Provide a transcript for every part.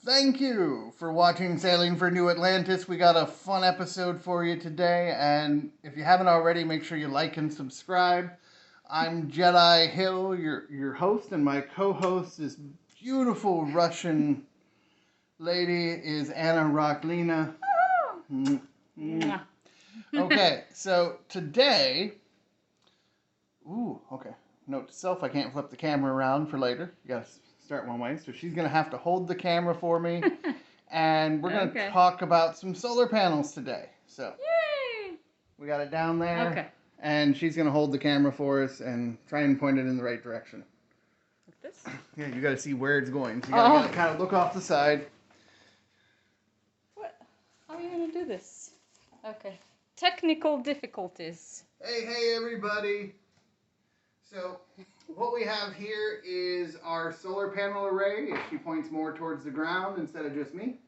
Thank you for watching Sailing for New Atlantis. We got a fun episode for you today, and if you haven't already, make sure you like and subscribe. I'm Jedi Hill, your host, and my co-host, this beautiful Russian lady, is Anna Rocklina. Okay, so today, okay. Note to self, I can't flip the camera around for later. You gotta start one way. So she's gonna have to hold the camera for me. And we're gonna talk about some solar panels today. So Yay! We got it down there. Okay. And she's gonna hold the camera for us and try and point it in the right direction. Like this? Yeah, you gotta see where it's going. So you gotta kind of look off the side. What? How are you gonna do this? Okay. Technical difficulties. Hey everybody. So what we have here is our solar panel array. If she points more towards the ground instead of just me.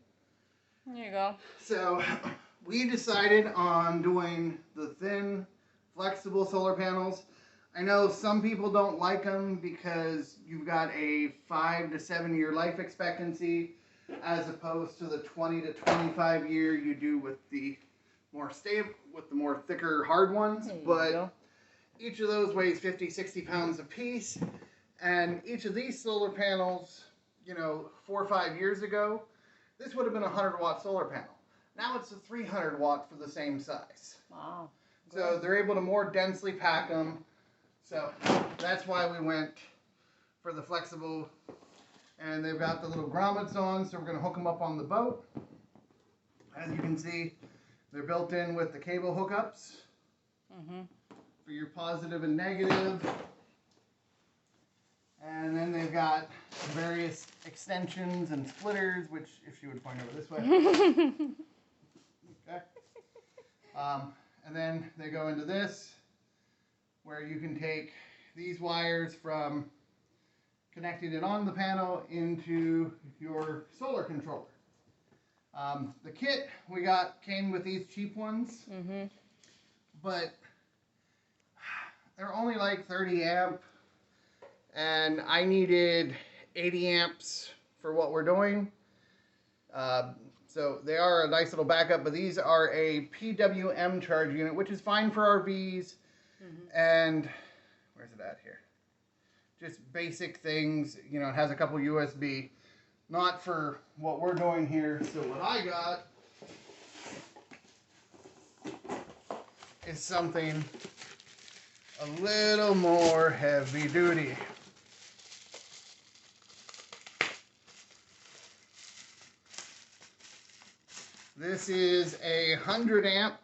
There you go. So we decided on doing the thin, flexible solar panels. I know some people don't like them because you've got a 5 to 7 year life expectancy as opposed to the 20 to 25 year you do with the more stable, with the more thicker hard ones. But each of those weighs 50, 60 pounds a piece. And each of these solar panels, 4 or 5 years ago, this would have been a 100-watt solar panel. Now it's a 300-watt for the same size. Wow. So they're able to more densely pack them. So that's why we went for the flexible. And they've got the little grommets on, so we're going to hook them up on the boat. As you can see, they're built in with the cable hookups. For your positive and negative. And then they've got various extensions and splitters, which if she would point over this way. Okay. And then they go into this, where you can take these wires from connecting it on the panel into your solar controller. The kit we got came with these cheap ones, but they're only like 30 amp, and I needed 80 amps for what we're doing. So they are a nice little backup, but these are a PWM charge unit, which is fine for RVs. And where's it at here? Just basic things. It has a couple USB, not for what we're doing here. So what I got is something a little more heavy duty. This is a 100 amp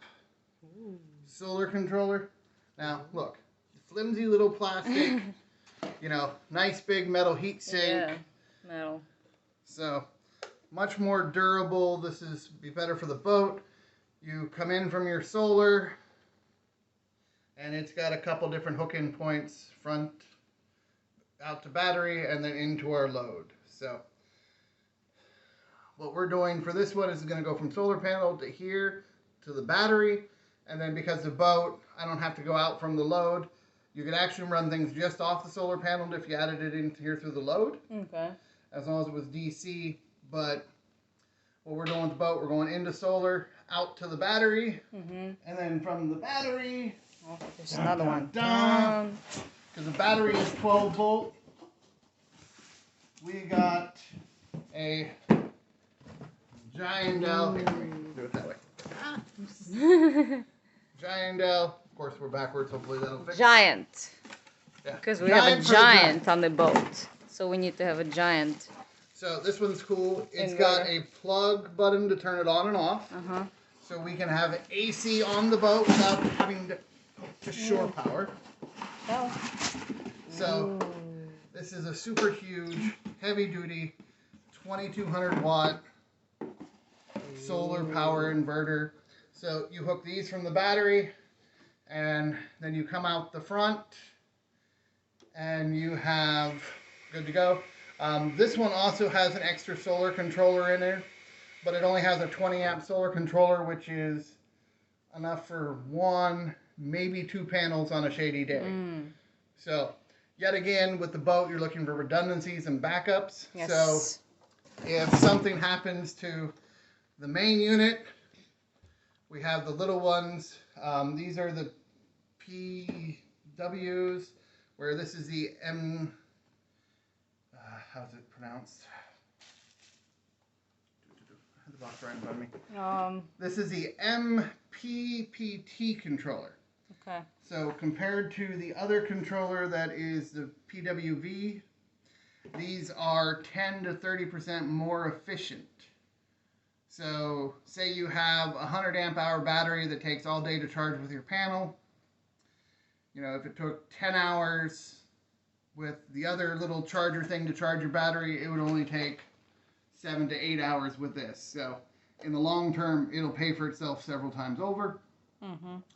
solar controller. Now look, flimsy little plastic, nice big metal heat sink. Yeah, metal. So much more durable. This is be better for the boat. You come in from your solar, and it's got a couple different hook-in points, front out to battery and then into our load. So what we're doing for this one is going to go from solar panel to here to the battery. And then because the boat, I don't have to go out from the load. You could actually run things just off the solar panel if you added it into here through the load. Okay. As long as it was DC. But what we're doing with the boat, we're going into solar, out to the battery. And then from the battery... Oh, there's another one. Because the battery is 12 volt. We got a Giant L. Do it that way. Giant L. Of course, we're backwards. Hopefully that'll fix it. Giant. Yeah. Because we have a giant on the boat. So we need to have a giant. So this one's cool. It's got a plug button to turn it on and off. So we can have AC on the boat without having to shore power. So this is a super huge, heavy duty, 2200 watt solar power inverter. So you hook these from the battery, and then you come out the front, and you have good to go. This one also has an extra solar controller in there, but it only has a 20 amp solar controller, which is enough for 1, maybe 2 panels on a shady day. So yet again, with the boat, you're looking for redundancies and backups. Yes. So if something happens to the main unit, we have the little ones. These are the PWs, where this is the M. How's it pronounced? I have the box right in front of me. This is the MPPT controller. Okay. So compared to the other controller that is the PWV, these are 10 to 30% more efficient. So say you have a 100 amp hour battery that takes all day to charge with your panel. You know, if it took 10 hours with the other little charger thing to charge your battery, it would only take 7 to 8 hours with this. So in the long term, it'll pay for itself several times over.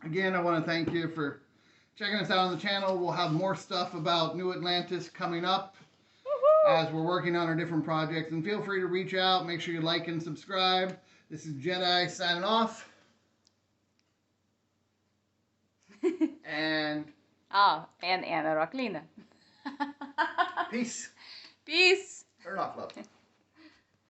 Again, I want to thank you for checking us out on the channel. We'll have more stuff about New Atlantis coming up as we're working on our different projects. And feel free to reach out. Make sure you like and subscribe. This is Jedi signing off. And and Anna Rockline. Peace. Peace. Turn off, love.